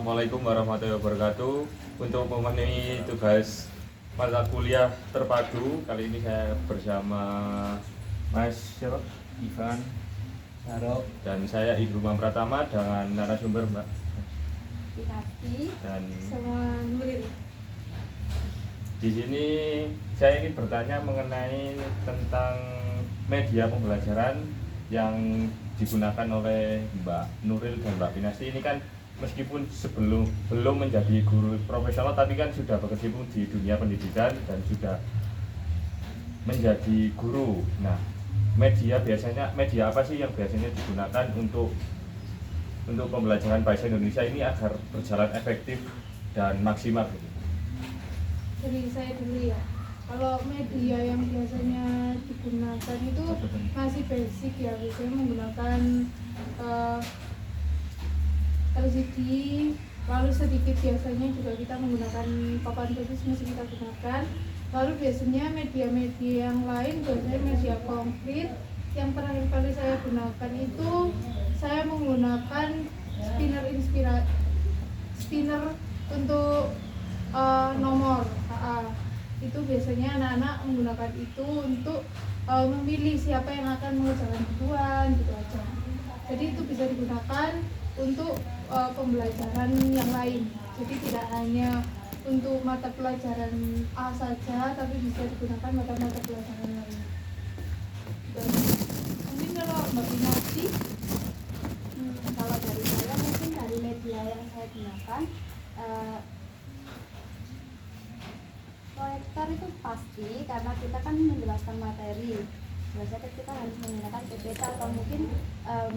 Assalamualaikum warahmatullahi wabarakatuh. Untuk memenuhi tugas mata kuliah terpadu, kali ini saya bersama Mas siapa? Ivan Sarok dan saya Ibu Mam Pratama dengan narasumber Mbak Dikasih dan sama murid. di sini saya ingin bertanya mengenai tentang media pembelajaran yang digunakan oleh Mbak Nuril dan Mbak Pinasti. Ini kan meskipun belum menjadi guru profesional, tapi kan sudah berkecimpung di dunia pendidikan dan sudah menjadi guru. Nah, media apa sih yang biasanya digunakan untuk pembelajaran bahasa Indonesia ini agar berjalan efektif dan maksimal gitu? Dari saya dulu ya. Kalau media yang biasanya digunakan itu masih basic ya, biasanya menggunakan LCD, lalu sedikit biasanya juga kita menggunakan papan tulis masih kita gunakan. Lalu biasanya media-media yang lain biasanya media konkret. Yang terakhir kali saya gunakan itu saya menggunakan spinner untuk nomor. Itu biasanya anak-anak menggunakan itu untuk memilih siapa yang akan mengerjakan duluan gitu aja. Jadi itu bisa digunakan untuk pembelajaran yang lain. Jadi tidak hanya untuk mata pelajaran A saja, tapi bisa digunakan mata-mata pelajaran lain. Dan mungkin kalau Mbak Pinasti, Kalau dari saya mungkin dari media yang saya gunakan proyektor itu pasti karena kita kan menjelaskan materi. Biasanya kita harus menggunakan PPT atau mungkin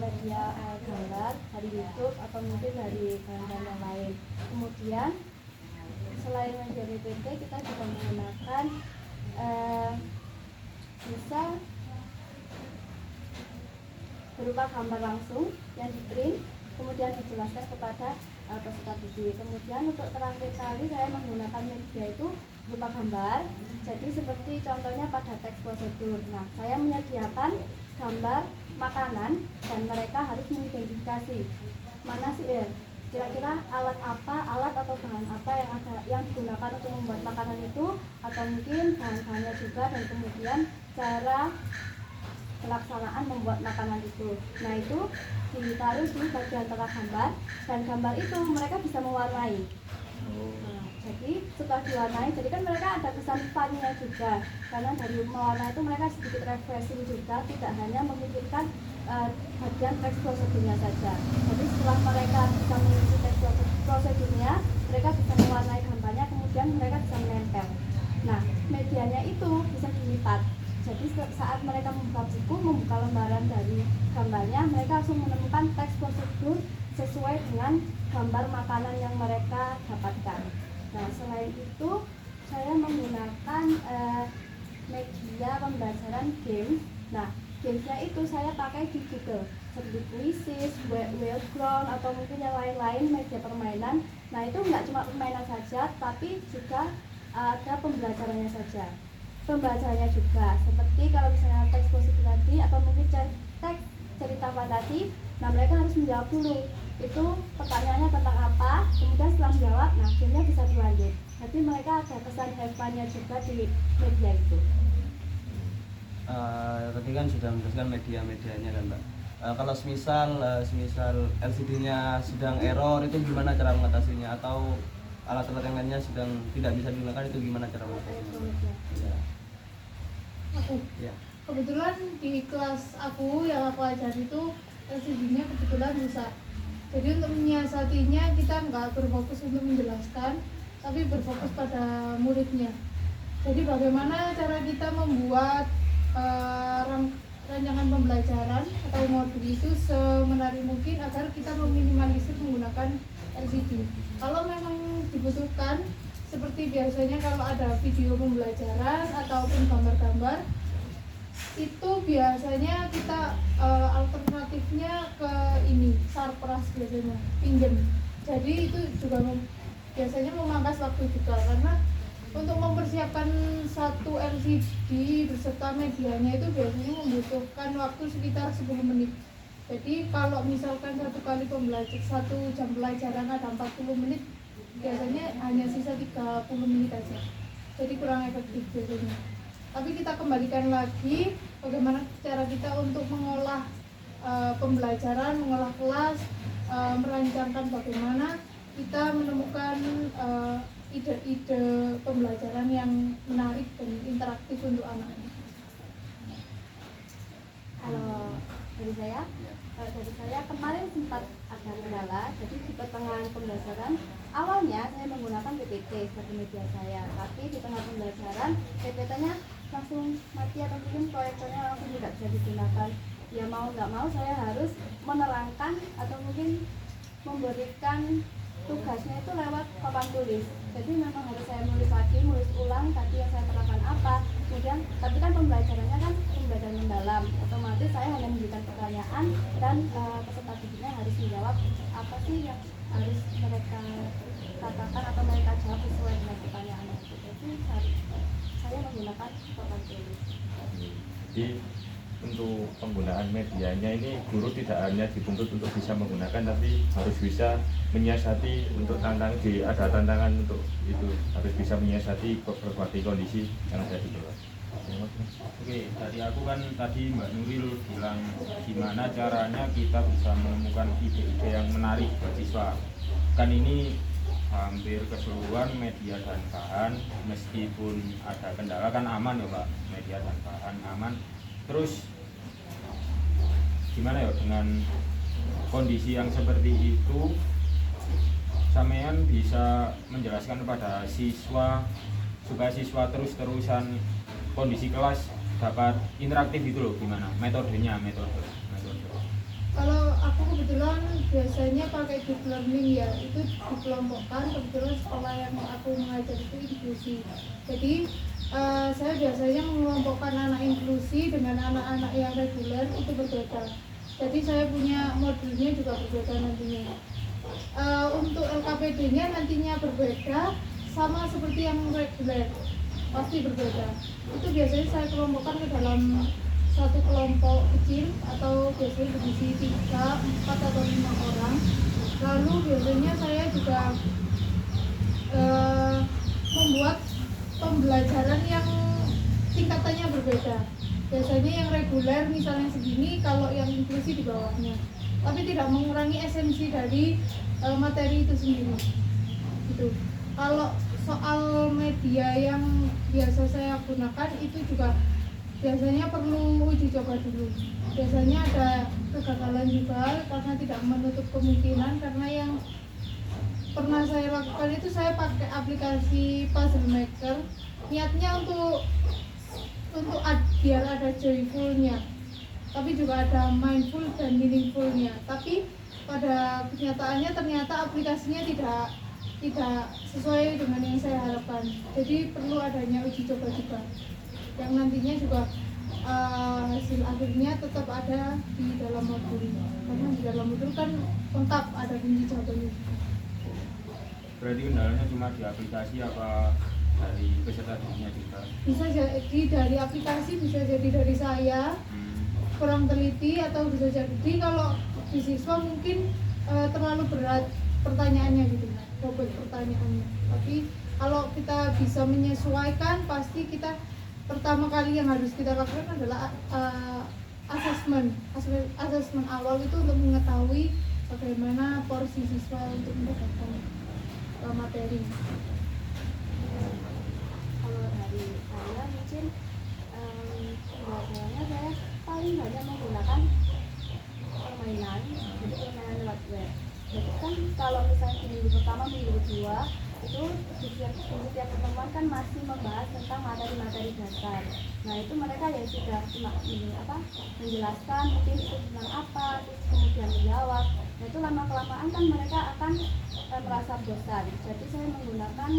media gambar dari YouTube atau mungkin dari bahan-bahan yang lain. Kemudian selain media PPT kita juga menggunakan bisa berupa gambar langsung yang di print kemudian dijelaskan kepada peserta didik. Kemudian untuk terakhir kali saya menggunakan media itu berupa gambar. Jadi seperti contohnya pada teks prosedur. Nah, saya menyediakan gambar makanan dan mereka harus mengidentifikasi mana sih kira-kira alat atau bahan apa yang digunakan untuk membuat makanan itu, atau mungkin bahan-bahannya juga, dan kemudian cara pelaksanaan membuat makanan itu. Nah, itu ditaruh di bagian tengah gambar, dan gambar itu mereka bisa mewarnai. Nah, jadi setelah diwarnai, jadi kan mereka ada kesan fun-nya juga, karena dari mewarnai itu mereka sedikit refreshing juga, tidak hanya memikirkan bagian teks prosedurnya saja. Jadi setelah mereka bisa mengisi teks prosedurnya, mereka bisa mewarnai gambarnya, kemudian mereka bisa menempel. Nah, medianya itu bisa dilipat. Jadi saat mereka membuka buku, membuka lembaran dari gambarnya, mereka langsung menemukan teks prosedur sesuai dengan gambar makanan yang mereka dapatkan. Nah, selain itu saya menggunakan media pembelajaran game. Nah, gamesnya itu saya pakai di Google, seperti Quizzes, Wellground, atau mungkin yang lain-lain media permainan. Nah, itu nggak cuma permainan saja, tapi juga ada pembelajarannya saja. Pembelajarannya juga seperti kalau misalnya teks positif tadi atau mungkin teks cerita fantasi, nah mereka harus menjawab dulu itu pertanyaannya tentang apa, kemudian setelah menjawab, nah akhirnya bisa berlanjut. Jadi mereka ada kesan have fun-nya juga di media itu. Tadi kan sudah menjelaskan media-medianya kan Mbak. Kalau semisal LCD-nya sedang error, itu gimana cara mengatasinya? Atau alat-alat yang lainnya sedang tidak bisa digunakan, itu gimana cara mengatasinya? Ya. Kebetulan di kelas aku yang aku ajari itu LCD-nya kebetulan rusak. Jadi untuk menyiasatinya kita nggak berfokus untuk menjelaskan, tapi berfokus pada muridnya. Jadi bagaimana cara kita membuat rancangan pembelajaran atau modul itu semenarik mungkin agar kita meminimalisir menggunakan LCD. Kalau memang dibutuhkan, seperti biasanya kalau ada video pembelajaran ataupun gambar-gambar, itu biasanya kita alternatifnya ke ini sarpras, biasanya pinjem. Jadi itu juga biasanya memangkas waktu juga, karena untuk mempersiapkan satu LCD beserta medianya itu biasanya membutuhkan waktu sekitar 10 menit. Jadi kalau misalkan satu jam pelajaran ada 40 menit, biasanya hanya sisa 30 menit aja. Jadi kurang efektif biasanya. Tapi kita kembalikan lagi bagaimana cara kita untuk mengolah pembelajaran, mengolah kelas, merancangkan bagaimana kita menemukan ide-ide pembelajaran yang menarik dan interaktif untuk anak-anak. Kalau dari saya kemarin sempat ada kendala. Jadi di pertengahan pembelajaran awalnya saya menggunakan PPT sebagai media saya, tapi di tengah pembelajaran PPT-nya langsung mati atau mungkin proyektornya langsung tidak bisa digunakan. Ya mau nggak mau saya harus menerangkan atau mungkin memberikan tugasnya itu lewat papan tulis. Jadi memang harus saya nulis ulang tadi yang saya terapkan apa. Kemudian, tapi kan pembelajarannya kan pembelajaran mendalam. Otomatis saya hanya memberikan pertanyaan dan peserta didiknya harus menjawab apa sih yang harus mereka katakan atau mereka jawab sesuai dengan pertanyaannya. Jadi saya menggunakan papan tulis. Jadi untuk penggunaan medianya ini guru tidak hanya dituntut untuk bisa menggunakan, tapi harus bisa menyiasati untuk ada tantangan untuk itu, harus bisa menyiasati berbagai kondisi yang ada di kelas. Oke, dari aku kan tadi Mbak Nuril bilang gimana caranya kita bisa menemukan ide-ide yang menarik buat siswa. Kan ini hampir keseluruhan media dan bahan, meskipun ada kendala kan aman ya Pak, media dan bahan aman. Terus gimana ya dengan kondisi yang seperti itu, sampean bisa menjelaskan kepada siswa supaya siswa terus-terusan kondisi kelas dapat interaktif itu loh, gimana metodenya, metode. Kalau aku kebetulan biasanya pakai deep learning ya, itu dikelompokkan. Kebetulan sekolah yang aku mengajar itu inklusi. Jadi saya biasanya mengelompokkan anak inklusi dengan anak-anak yang reguler itu berbeda. Jadi saya punya modulnya juga berbeda nantinya. Untuk LKPD-nya nantinya berbeda, sama seperti yang reguler, pasti berbeda. Itu biasanya saya kelompokkan ke dalam satu kelompok kecil atau biasanya berisi 3, 4 atau 5 orang. Lalu biasanya saya juga membuat pembelajaran yang tingkatannya berbeda. Biasanya yang reguler misalnya segini, kalau yang inklusi di bawahnya. Tapi tidak mengurangi esensi dari materi itu sendiri. Gitu. Kalau soal media yang biasa saya gunakan itu juga biasanya perlu uji coba dulu. Biasanya ada kegagalan juga karena tidak menutup kemungkinan, karena yang pernah saya lakukan itu saya pakai aplikasi Puzzle Maker, niatnya untuk biar ada joyfulnya, tapi juga ada mindful dan meaningfulnya. Tapi pada kenyataannya ternyata aplikasinya tidak sesuai dengan yang saya harapkan. Jadi perlu adanya uji coba juga, yang nantinya juga hasil akhirnya tetap ada di dalam modul, karena di dalam modul kan lengkap ada kunci jawabannya. Berarti kendalanya cuma di aplikasi apa dari peserta didiknya juga? Bisa jadi dari aplikasi, bisa jadi dari saya kurang teliti, atau bisa jadi kalau di siswa mungkin terlalu berat pertanyaannya gitu, bobot pertanyaannya. Tapi kalau kita bisa menyesuaikan, pasti kita pertama kali yang harus kita lakukan adalah asesmen awal itu untuk mengetahui bagaimana porsi siswa untuk mendapatkan materi. Kalau dari saya mungkin pembelajarannya saya paling banyak menggunakan permainan, jadi permainan lewat web. Jadi kan kalau misalnya di minggu pertama, minggu kedua itu di setiap pertemuan kan masih membahas tentang materi-materi dasar. Nah itu mereka ya sudah menjelaskan mungkin itu tentang apa, terus kemudian menjawab. Nah itu lama-kelamaan kan mereka akan merasa bosan. Jadi saya menggunakan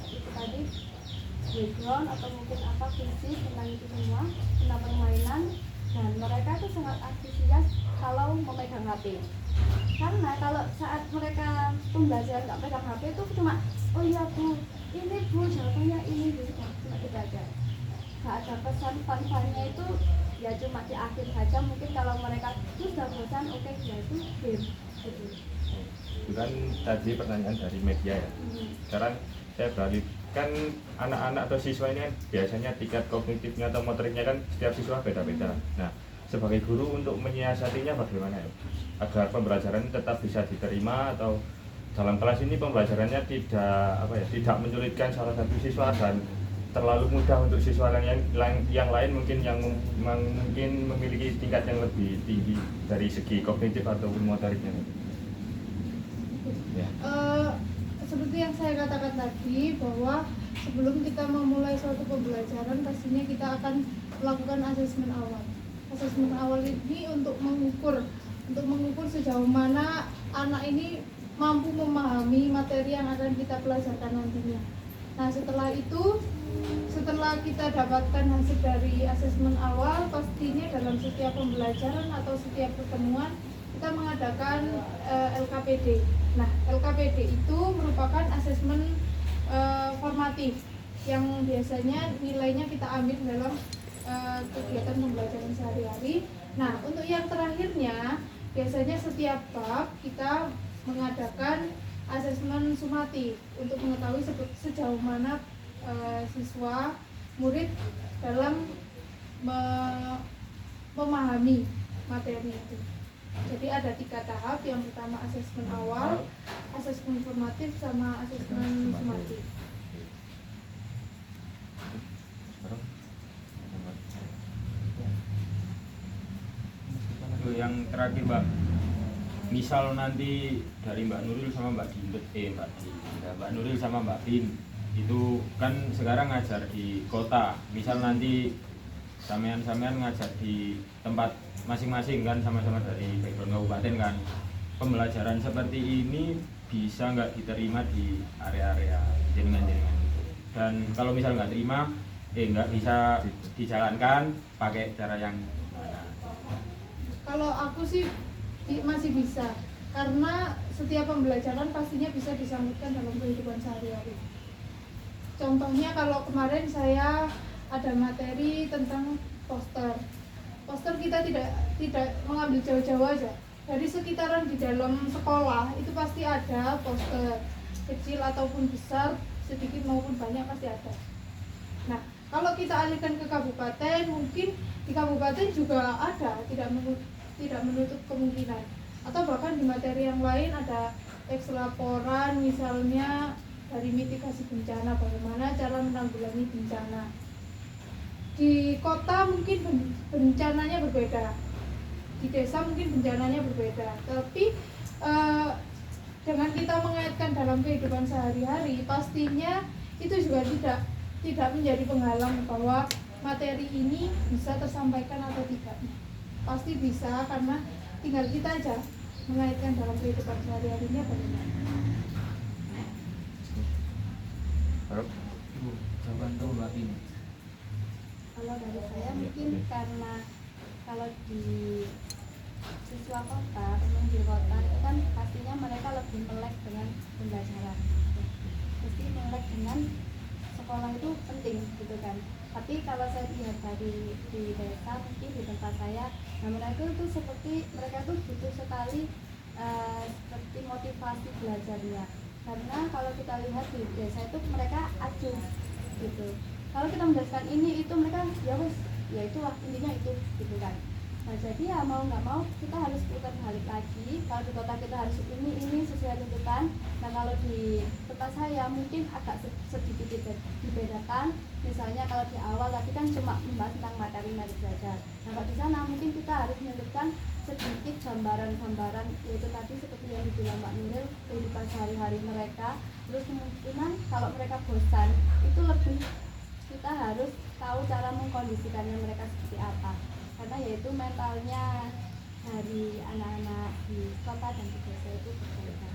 itu tadi background atau mungkin apa fisik tentang itu semua, tentang permainan, dan mereka itu sangat antusias kalau memegang HP. Karena kalau saat mereka pembelajaran nggak pegang HP itu cuma oh iya bu, ini bu jawabannya ini gitu, cuma gitu aja. Nggak ada pesan fun-funnya itu ya cuma di akhir saja. Mungkin kalau mereka itu sudah bosan, oke ya itu game gitu. Itu kan tadi pertanyaan dari media ya. Sekarang saya beralih, kan anak-anak atau siswa ini kan biasanya tingkat kognitifnya atau motoriknya kan setiap siswa beda-beda. Nah, sebagai guru untuk menyiasatinya bagaimana ya? Agar pembelajaran tetap bisa diterima atau dalam kelas ini pembelajarannya tidak menyulitkan salah satu siswa dan terlalu mudah untuk siswa yang lain mungkin mungkin memiliki tingkat yang lebih tinggi dari segi kognitif ataupun motoriknya. Ya. Seperti yang saya katakan tadi, bahwa sebelum kita memulai suatu pembelajaran pastinya kita akan melakukan asesmen awal. Asesmen awal ini untuk mengukur sejauh mana anak ini mampu memahami materi yang akan kita pelajarkan nantinya. Nah, setelah itu, setelah kita dapatkan hasil dari asesmen awal, pastinya dalam setiap pembelajaran atau setiap pertemuan kita mengadakan LKPD. Nah, LKPD itu merupakan asesmen formatif yang biasanya nilainya kita ambil dalam kegiatan pembelajaran sehari-hari. Nah, untuk yang terakhirnya, biasanya setiap bab kita mengadakan asesmen sumatif untuk mengetahui sejauh mana siswa murid dalam memahami materi itu. Jadi ada 3 tahap. Yang pertama asesmen awal, asesmen formatif, sama asesmen sumatif. Yang terakhir Mbak, misal nanti dari Mbak Nuril sama Mbak Nuril sama Mbak Bin itu kan sekarang ngajar di kota, misal nanti sampean ngajar di tempat masing-masing kan, sama-sama dari background kabupaten kan, pembelajaran seperti ini bisa nggak diterima di area-area jenengan-jenengan itu? Dan kalau misal nggak terima, nggak bisa dijalankan pakai cara yang mana? Kalau aku sih masih bisa, karena setiap pembelajaran pastinya bisa disambutkan dalam kehidupan sehari-hari. Contohnya kalau kemarin saya ada materi tentang poster. Poster kita tidak mengambil jauh-jauh aja. Dari sekitaran di dalam sekolah itu pasti ada poster, kecil ataupun besar, sedikit maupun banyak pasti ada. Nah, kalau kita alihkan ke kabupaten, mungkin di kabupaten juga ada, tidak menutup kemungkinan. Atau bahkan di materi yang lain ada teks laporan, misalnya dari mitigasi bencana, bagaimana cara menanggulangi bencana. Di kota mungkin bencananya berbeda, di desa mungkin bencananya berbeda, tapi dengan kita mengaitkan dalam kehidupan sehari-hari, pastinya itu juga tidak menjadi penghalang bahwa materi ini bisa tersampaikan atau tidak. Pasti bisa, karena tinggal kita aja mengaitkan dalam kehidupan sehari-harinya bagaimana. Jawaban tuh Mbak Bin. Kalau dari saya mungkin karena kalau di siswa kota, teman di kota itu kan pastinya mereka lebih melek dengan pembelajaran, mesti melek dengan sekolah itu penting gitu kan. Tapi kalau saya lihat dari di desa, mungkin di tempat saya, nah mereka itu seperti mereka tuh butuh sekali seperti motivasi belajarnya, karena kalau kita lihat di desa itu mereka acuh gitu. Kalau kita menjelaskan ini itu mereka ya itu lah intinya itu gitu kan. Nah jadi ya mau nggak mau kita harus putar balik lagi. Kalau di kota kita harus ini sesuai tuntutan. Nah kalau di tempat saya mungkin agak sedikit dibedakan. Misalnya kalau di awal tadi kan cuma membahas tentang materi belajar. Nah kalau di sana mungkin kita harus menyebutkan sedikit gambaran-gambaran, yaitu tadi seperti yang dibilang Mbak Nuril, kehidupan sehari-hari mereka. Terus kemungkinan kalau mereka bosan itu lebih kita harus tahu cara mengkondisikannya mereka seperti apa, karena yaitu mentalnya dari anak-anak di kota dan di desa itu berbeda.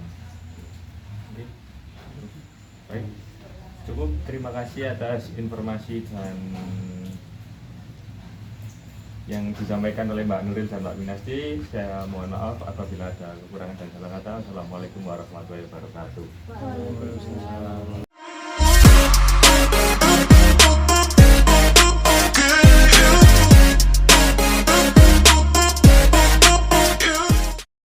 Baik, cukup. Terima kasih atas informasi dan yang disampaikan oleh Mbak Nuril dan Mbak Winasti. Saya mohon maaf apabila ada kekurangan dan salah kata. Assalamualaikum warahmatullahi wabarakatuh. Waalaikumsalam.